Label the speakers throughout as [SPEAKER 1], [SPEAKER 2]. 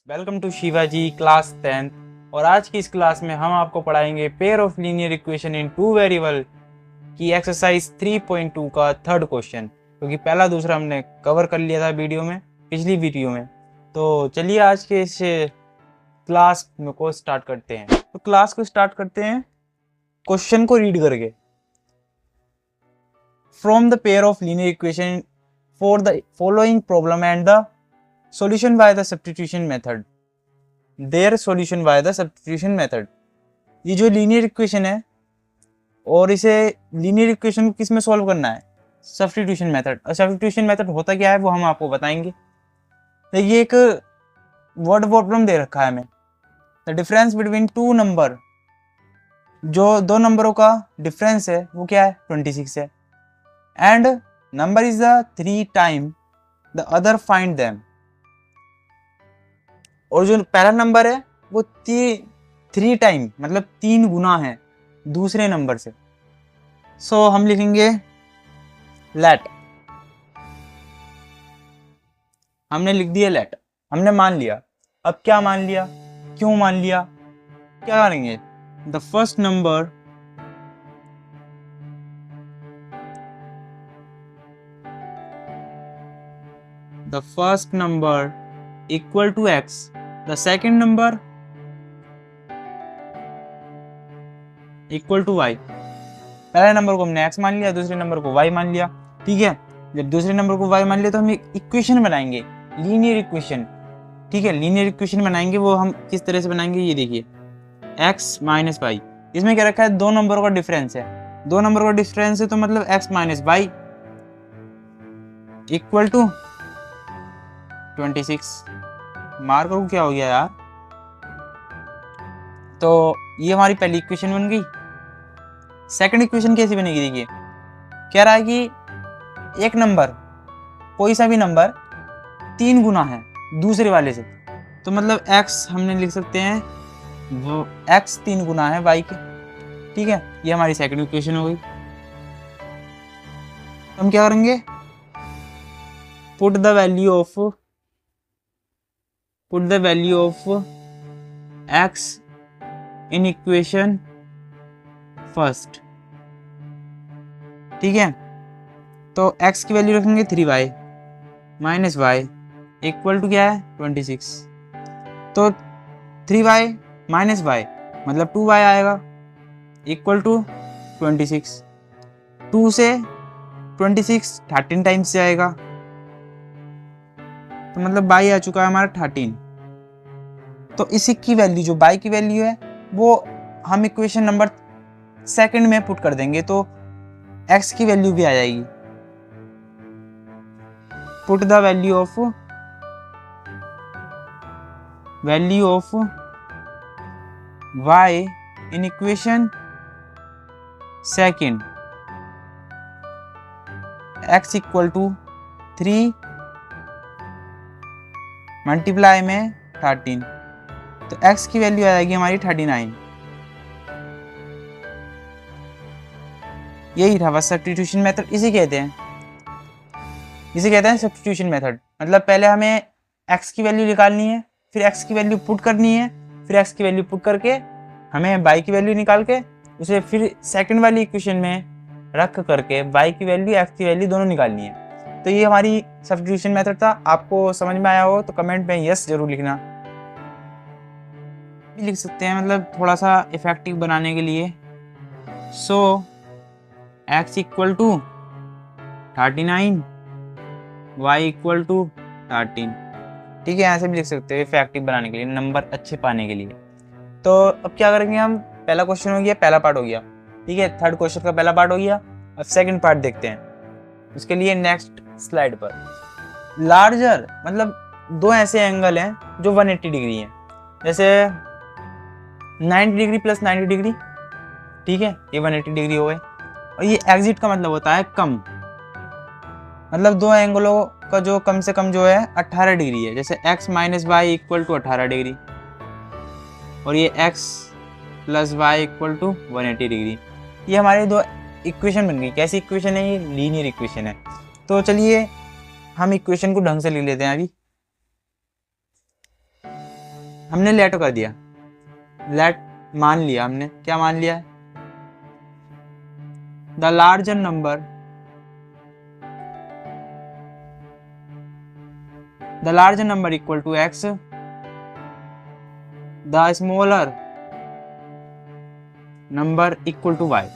[SPEAKER 1] Welcome to Shivaji class 10th। और आज की इस क्लास में हम आपको पढ़ाएंगे pair of linear equation in two variable की एक्सरसाइज 3.2 का थर्ड क्वेश्चन, क्योंकि पहला दूसरा हमने कवर कर लिया था पिछली वीडियो में। तो चलिए आज के इस क्लास को स्टार्ट करते हैं। तो क्लास को स्टार्ट करते हैं क्वेश्चन को रीड करके। From the pair of linear equation for the following problem and the solution by the substitution method, their solution by the substitution method। ये जो लीनियर इक्वेशन है और इसे लीनियर इक्वेशन को किस में सॉल्व करना है, सब्स्टिट्यूशन मेथड। और सब्स्टिट्यूशन मेथड होता क्या है वो हम आपको बताएंगे। तो ये एक वर्ड प्रॉब्लम दे रखा है हमें। The difference between two number, जो दो नंबरों का डिफरेंस है वो क्या है, 26 है। And number is the 3 time the other, find them. और जो पहला नंबर है वो 3 टाइम मतलब 3 गुना है दूसरे नंबर से। सो हम लिखेंगे लेट, हमने लिख दिया लेट, हमने मान लिया। अब क्या मान लिया, क्यों मान लिया, क्या करेंगे। The first number equal to x, the second number equal to y। पहले नंबर को हमने x मान लिया, दूसरे नंबर को y मान लिया। ठीक है, जब दूसरे नंबर को y मान लिया तो हम एक इक्वेशन बनाएंगे, लीनियर इक्वेशन। ठीक है, लीनियर इक्वेशन बनाएंगे। वो हम किस तरह से बनाएंगे ये देखिए, x माइनस वाई। इसमें क्या रखा है, दो नंबरों का डिफरेंस है। दो नंबर का डिफरेंस है तो मतलब x minus Y equal to 26। Mark करूं क्या हो गया यार। तो ये हमारी पहली इक्वेशन बन गई। सेकंड इक्वेशन कैसी बनेगी, देखिए कह रहा है कि एक नंबर, कोई सा भी नंबर 3 गुना है दूसरे वाले से। तो मतलब x हमने लिख सकते हैं वो x 3 गुना है y के। ठीक है, ये हमारी सेकंड इक्वेशन हो गई। हम क्या करेंगे, put the value of x in equation first. ठीक है, तो x की वैल्यू रखेंगे 3y minus Y equal to क्या है, 26। तो 3y माइनस वाई मतलब 2y आएगा इक्वल टू 26। 2 से 26 13 टाइम्स से आएगा, तो मतलब y आ चुका है हमारा 13। तो इसी की वैल्यू, जो y की वैल्यू है वो हम इक्वेशन नंबर सेकंड में पुट कर देंगे, तो x की वैल्यू भी आ जाएगी। Put the value of y in equation second, x equal to 3 multiply में 13, तो x की वैल्यू आ जाएगी हमारी 39। यही था बस सब्स्टिट्यूशन मेथड, इसे कहते हैं सब्स्टिट्यूशन मेथड। मतलब पहले हमें x की वैल्यू निकालनी है, फिर x की वैल्यू पुट करनी है, फिर x की वैल्यू पुट करके हमें y की वैल्यू निकाल के उसे फिर सेकंड वाली इक्वेशन में रख करके y की वैल्यू x की वैल्यू दोनों निकालनी है। तो ये हमारी सब्स्टिट्यूशन मेथड था। आपको समझ में आया हो तो कमेंट में यस जरूर लिखना। लिख सकते हैं मतलब थोड़ा सा इफेक्टिव बनाने के लिए। So x equal to 39, y equal to 13। ठीक है, ऐसे भी लिख सकते हैं इफेक्टिव बनाने के लिए, नंबर अच्छे पाने के लिए। तो अब क्या करेंगे हम, पहला क्वेश्चन हो गया, पहला पार्ट हो गया। ठीक है, थर्ड क्वेश्चन का पहला पार्ट हो गया। अब सेकंड पार्ट देखते हैं। उसके लिए नेक्स्ट स्लाइड पर लार्जर मतलब दो ऐसे एंगल हैं जो 180 डिग्री हैं, जैसे 90 डिग्री प्लस 90 डिग्री। ठीक है, ये 180 डिग्री हो गए। और ये एग्जिट का मतलब होता है कम, मतलब दो एंगलों का जो कम से कम जो है 18 डिग्री है, जैसे x minus Y equal to 18 degree, और ये x plus y equal to 180 degree. ये हमारे दो इक्वेशन बन गई। कैसी इक्वेशन है, ये लीनियर इक्वेशन है। तो चलिए हम इक्वेशन को ढंग से लिख लेते हैं अभी। हमने लेट कर दिया, लेट मान लिया हमने, क्या मान लिया है, the larger number, the larger number equal to x, the smaller number equal to y.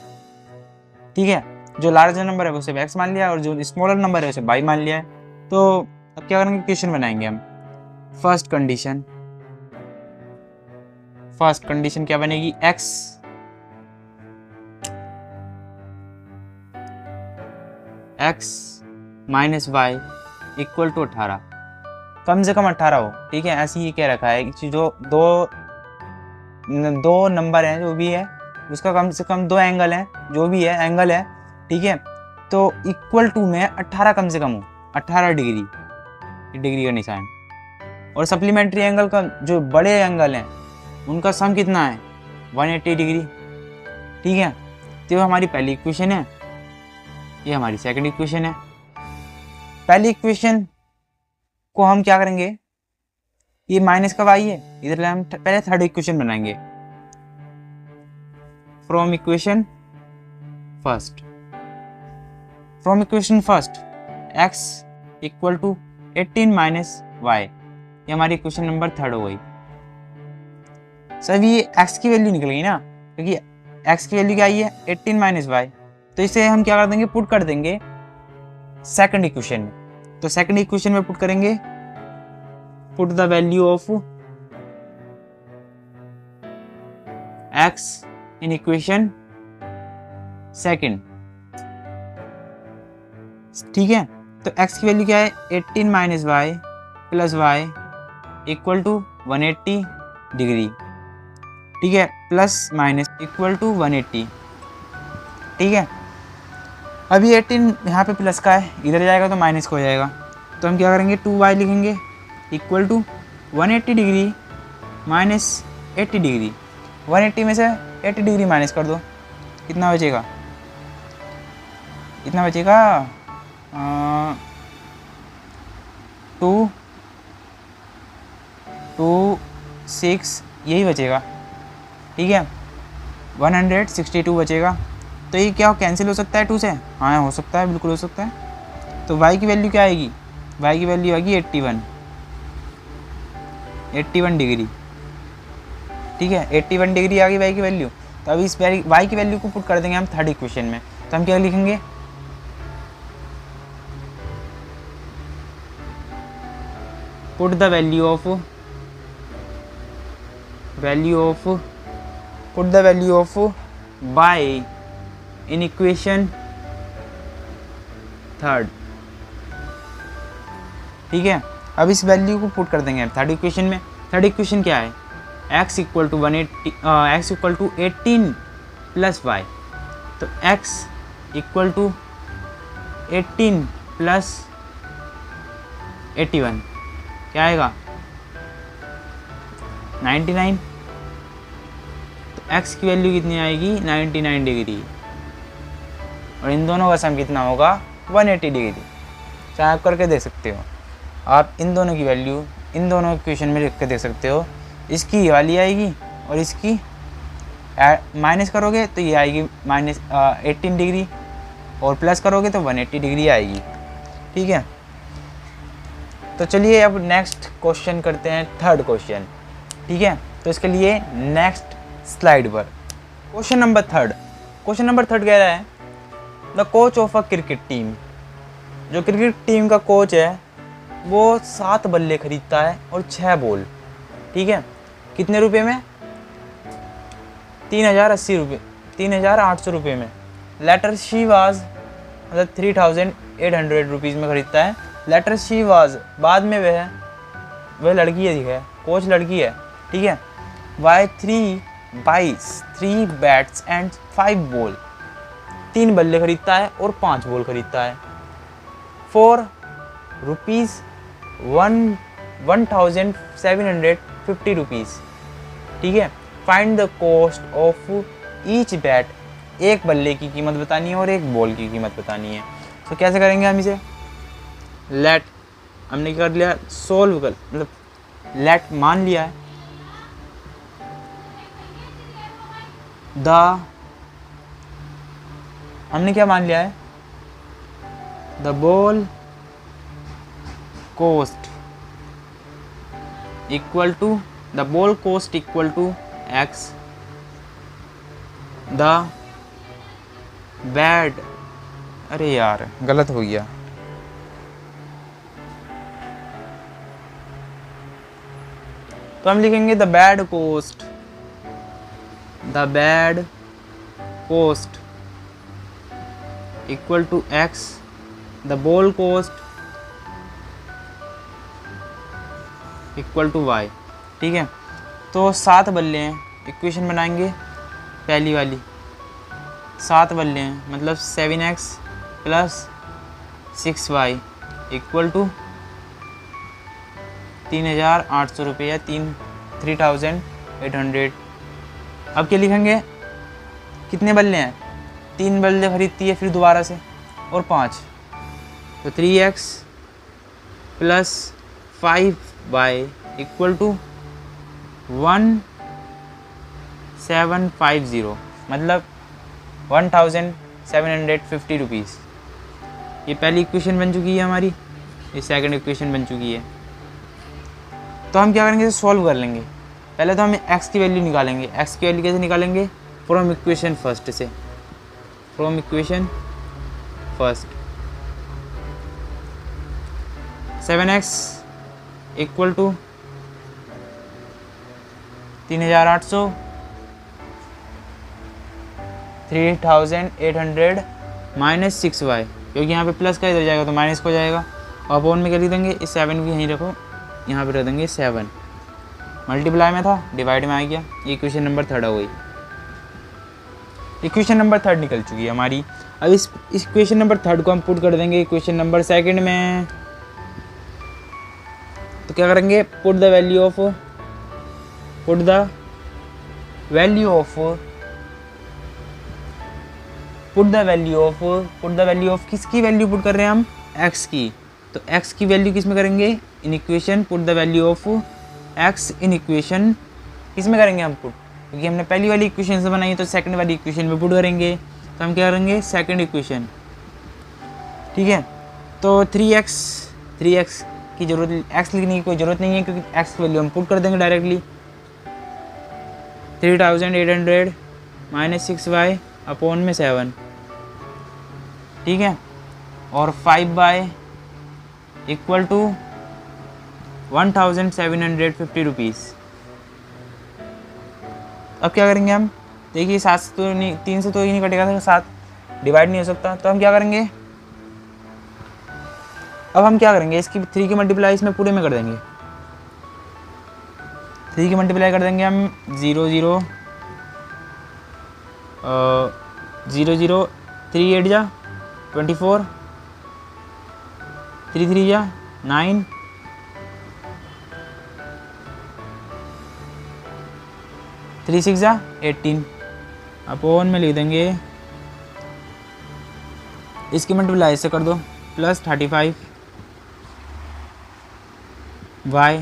[SPEAKER 1] ठीक है, जो लार्जर नंबर है उसे एक्स मान लिया और जो स्मॉलर नंबर है उसे वाई मान लिया है। तो अब क्या करेंगे, क्वेश्चन बनाएंगे हम। फर्स्ट कंडीशन, फर्स्ट कंडीशन क्या बनेगी, x minus Y equal to 18, कम से कम 18 हो। ठीक है, ऐसे ही कह रखा है कि जो दो नंबर हैं जो भी है उसका कम से कम 2 एंगल हैं, जो भी है एंगल है। ठीक है, तो इक्वल टू में 18 कम से कम हो, 18 डिग्री, डिग्री का निशान। और सप्लीमेंट्री एंगल का जो बड़े एंगल हैं उनका सम कितना है, 180 डिग्री। ठीक है, तो ये हमारी पहली इक्वेशन है, ये हमारी सेकंड इक्वेशन है। पहली इक्वेशन को हम क्या करेंगे, ये माइनस का वाई है, इधर हम पहले थर्ड इक्वेशन बनाएंगे। From equation first, from equation first x equal to 18 minus y, ये हमारी इक्वेशन नंबर थर्ड हो गई। सर ये x की वैल्यू निकल गई ना, क्योंकि x की वैल्यू क्या आई है, 18 माइनस वाई, तो इसे हम क्या कर देंगे, पुट कर देंगे सेकंड इक्वेशन में। तो सेकंड इक्वेशन में पुट करेंगे, put the value of x in equation second. ठीक है, तो x की वैल्यू क्या है, 18 minus y plus y equal to 180 degree. ठीक है, प्लस माइनस इक्वल टू 180। ठीक है, अभी 18 यहाँ पे प्लस का है, इधर जाएगा तो माइनस का हो जाएगा, तो हम क्या करेंगे, 2y लिखेंगे equal to 180 degree minus 80 degree. 180 में से 80 डिग्री माइनस कर दो, कितना बचेगा, कितना बचेगा, 2 6 यही बचेगा। ठीक है, 162 बचेगा। तो ये क्या कैंसिल हो सकता है 2 से, हाँ हो सकता है, बिल्कुल हो सकता है। तो y की वैल्यू क्या आएगी, y की वैल्यू आएगी 81 डिग्री। ठीक है, 81 डिग्री आ गई y की वैल्यू। तो अभी इस y की वैल्यू को पुट कर देंगे हम थर्ड इक्वेशन में। तो हम क्या लिखेंगे, put the value of y in equation third. ठीक है, अब इस वैल्यू को पुट कर देंगे थर्ड इक्वेशन में। थर्ड इक्वेशन क्या है, x equal to 18 plus y. तो x इक्वल टू 18 प्लस 81 क्या आएगा, 99। तो x की वैल्यू कितनी आएगी, 99 डिग्री, और इन दोनों का सम कितना होगा, 180 डिग्री। चाहे आप करके देख सकते हो, आप इन दोनों की वैल्यू इन दोनों इक्वेशन में लिख के देख सकते हो। इसकी ये वाली आएगी और इसकी माइनस करोगे तो ये आएगी माइनस 18 डिग्री, और प्लस करोगे तो 180 डिग्री आएगी। ठीक है, तो चलिए अब नेक्स्ट क्वेश्चन करते हैं, थर्ड क्वेश्चन। ठीक है, तो इसके लिए नेक्स्ट स्लाइड पर question number third. Question number third कह रहा है, the coach of a cricket team, जो क्रिकेट टीम का कोच है वो 7 बल्ले खरीदता है और 6 बॉल। ठीक है, कितने रुपए में, 3080 रुपये, 3800 रुपये में। लेटर शी वाज, मतलब 3800 रुपीज़ में खरीदता है। लेटर शी वाज, बाद में वह लड़की है, दिखा है कोच लड़की है। ठीक है, वाई 3 बैट्स एंड 5 बॉल, 3 बल्ले खरीदता है और 5 बॉल खरीदता है। For rupees 1750 rupees. ठीक है, find the cost of each bat, एक बल्ले की कीमत बतानी है और एक बॉल की कीमत बतानी है। तो कैसे करेंगे हम इसे, लेट हमने क्या कर लिया, सोल्व कर, मतलब लेट मान लिया है, हमने क्या मान लिया है, the ball cost equal to x, the bat, अरे यार गलत हो गया, तो हम लिखेंगे the bat cost equal to x, the ball cost equal to y. ठीक है, तो 7 बल्ले हैं, इक्वेशन बनाएंगे पहली वाली, 7 बल्ले हैं मतलब 7x plus 6y equal to 3,800 रुपये या 3,800। अब क्या लिखेंगे, कितने बल्ले हैं, 3 बल्ले खरीदती है फिर दोबारा से और 5, तो 3x plus 5y equal to 1750 मतलब 1,750 रुपीज़। ये पहली इक्वेशन बन चुकी है हमारी, ये सेकंड इक्वेशन बन चुकी है। तो हम क्या करेंगे, इसे सॉल्व कर लेंगे। पहले तो हम x की वैल्यू निकालेंगे। x की वैल्यू कैसे निकालेंगे, फ्रॉम इक्वेशन फर्स्ट से, from equation first 7x equal to 3,800 3,800 minus 6y, क्योंकि यहाँ पे प्लस का इधर जाएगा तो माइनस को जाएगा, और अपॉन में कर देंगे, इस 7 भी यहीं रखो, यहाँ पे रख देंगे 7, मल्टीप्लाई में था डिवाइड में आ गया। ये इक्वेशन नंबर 3 हो गई, इक्वेशन नंबर 3 निकल चुकी है हमारी। अब इस इक्वेशन नंबर 3 को हम पुट कर देंगे इक्वेशन नंबर 2 में। तो क्या करेंगे, पुट द वैल्यू ऑफ किसकी वैल्यू पुट कर रहे हैं हम, x की। तो x की वैल्यू किस में करेंगे, in equation put the value of x in equation किस में करेंगे हम पुट, क्योंकि हमने पहली वाली इक्वेशन से बनाई है तो सेकंड वाली इक्वेशन में पुट करेंगे। तो हम क्या करेंगे, सेकंड इक्वेशन, ठीक है। तो 3x की जरूरत, x लिखने की कोई ज़रूरत नहीं है क्योंकि x की वैल्यू हम पुट कर देंगे डायरेक्टली, 3,800 माइनस 6y अपॉन में 7, ठीक है, और 5y इक्वल टू 1,750 रुपीज़। अब क्या करेंगे हम, देखिए 7 से तो नहीं, 3 से तो ही नहीं कटेगा, तो 7 डिवाइड नहीं हो सकता, तो हम क्या करेंगे, अब हम क्या करेंगे, इसकी 3 की मल्टीप्लाई इसमें पूरे में कर देंगे, 3 की मल्टीप्लाई कर देंगे हम, 0 0 0 3 8 जा 24, 3 3 जा 9, 3 6 जा 18, अपॉन में लिख देंगे, इसकी मल्टीप्लाई इससे कर दो, प्लस 35 y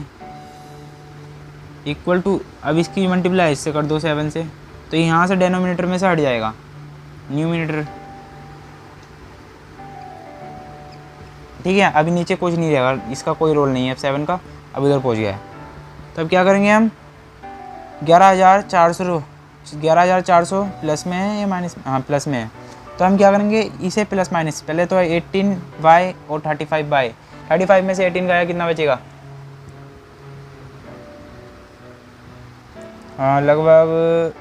[SPEAKER 1] इक्वल टू, अब इसकी मल्टीप्लाई इससे कर दो 7 से, तो यहाँ से डेनोमिनेटर में से हट जाएगा न्यूमिनेटर, ठीक है। अभी नीचे कुछ नहीं रहेगा, इसका कोई रोल नहीं है, अब 7 का अब इधर पहुँच गया है। तो अब क्या करेंगे हम, 11,400 प्लस में है या माइनस, हाँ प्लस में है, तो हम क्या करेंगे, इसे प्लस माइनस, पहले तो 18y और 35y, 35 में से 18 गया, कितना बचेगा, हाँ लगभग,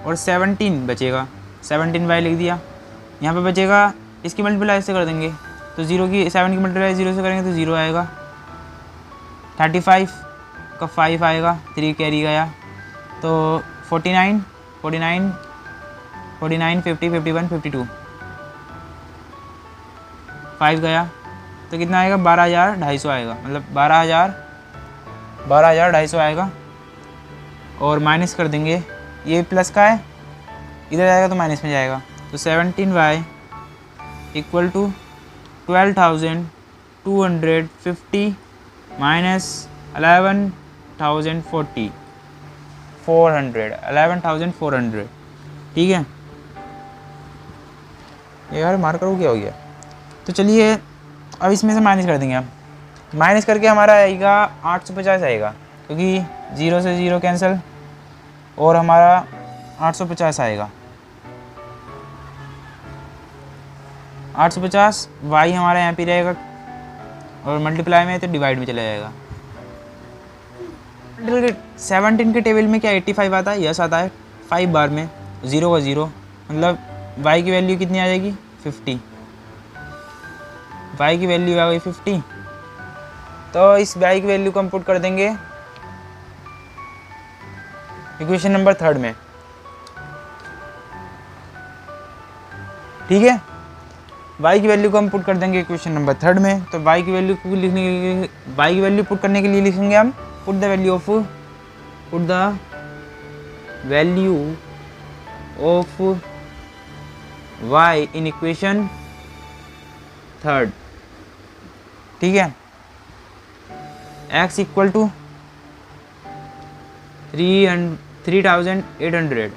[SPEAKER 1] और 17 बचेगा, 17y लिख दिया, यहाँ पे बचेगा, इसकी मल्टीप्लाई से कर देंगे, तो 7 की मल्टीप्लाई 0 से करेंगे तो 0 आएगा, 35 का 5 आएगा, 3 कैरी गया, तो 49 50 51 52 5 गया, तो कितना आएगा, 12,250 आएगा, मतलब 12,250 आएगा, और माइनस कर देंगे, ये प्लस का है, इधर जाएगा तो माइनस में जाएगा, तो 17y इक्वल टू 12,250 माइनस 11,040, 11,400, ठीक है। यार मार्कर को क्या हो गया? तो चलिए अब इसमें से माइनस कर देंगे हम। माइनस करके हमारा आएगा 850 आएगा, क्योंकि 0 से 0 कैंसिल, और हमारा 850 आएगा। 850 वाई हमारा यहाँ पे रहेगा, और मल्टीप्लाई में तो डिवाइड में चला जाएगा। 17 के टेबल में क्या 85 आता है? यस आता है। 5 बार में 0 का 0, मतलब y की वैल्यू कितनी आ जाएगी? 50। y की वैल्यू आ गई 50। तो इस y की वैल्यू को हम पुट कर देंगे इक्वेशन नंबर 3 में, ठीक है। y की वैल्यू को हम पुट कर देंगे इक्वेशन नंबर 3 में। तो y की वैल्यू को लिखने के लिए, y की वैल्यू पुट करने के लिए लिखेंगे हम put the value of y in equation 3, ठीक है। x equal to 3,800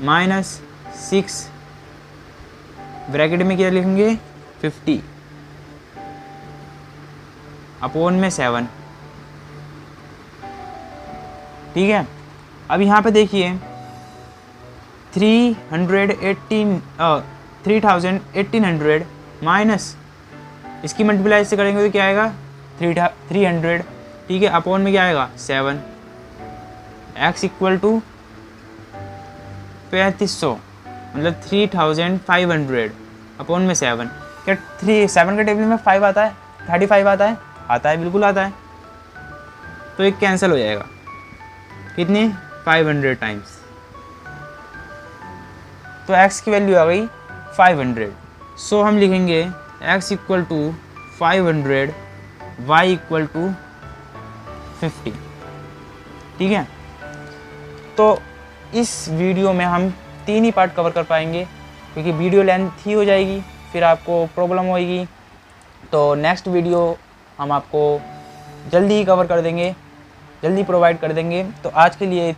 [SPEAKER 1] minus 6 bracket में क्या लिखेंगे? 50 अपॉन में 7, ठीक है। अब यहाँ पे देखिए 3,1800 माइनस इसकी मल्टीप्लाई से करेंगे तो क्या आएगा? 300, ठीक है। अपॉन में क्या आएगा? 7। x इक्वल टू 3500, मतलब 3,500 अपॉन में 7। क्या 7 के टेबल में 5 आता है? 35 आता है? आता है, बिल्कुल आता है। तो एक कैंसिल हो जाएगा, कितनी? 500 टाइम्स। तो x की वैल्यू आ गई 500। सो हम लिखेंगे x equal to 500, y equal to 50, ठीक है। तो इस वीडियो में हम 3 ही पार्ट कवर कर पाएंगे, क्योंकि वीडियो लेंथ ही हो जाएगी, फिर आपको प्रॉब्लम होएगी। तो नेक्स्ट वीडियो हम आपको जल्दी ही कवर कर देंगे, जल्दी प्रोवाइड कर देंगे। तो आज के लिए